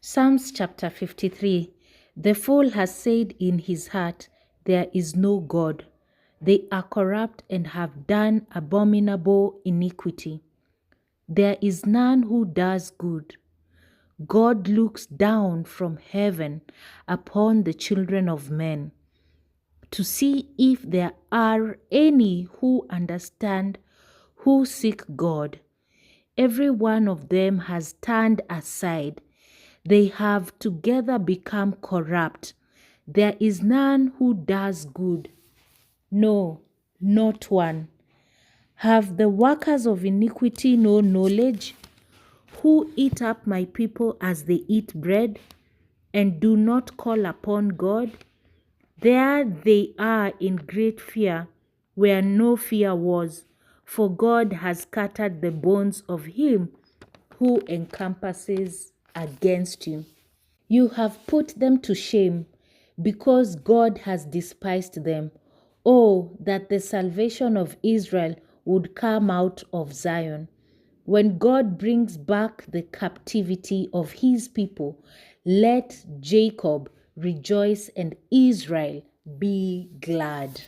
Psalms chapter 53. The fool has said in his heart, there is no God. They are corrupt and have done abominable iniquity. There is none who does good. God looks down from heaven upon the children of men to see if there are any who understand, who seek God. Every one of them has turned aside. They have together become corrupt. There is none who does good. No, not one. Have the workers of iniquity no knowledge, who eat up my people as they eat bread, and do not call upon God? There they are in great fear, where no fear was, for God has scattered the bones of him who encompasses against you. You have put them to shame, because God has despised them. Oh, that the salvation of Israel would come out of Zion. When God brings back the captivity of his people, let Jacob rejoice and Israel be glad.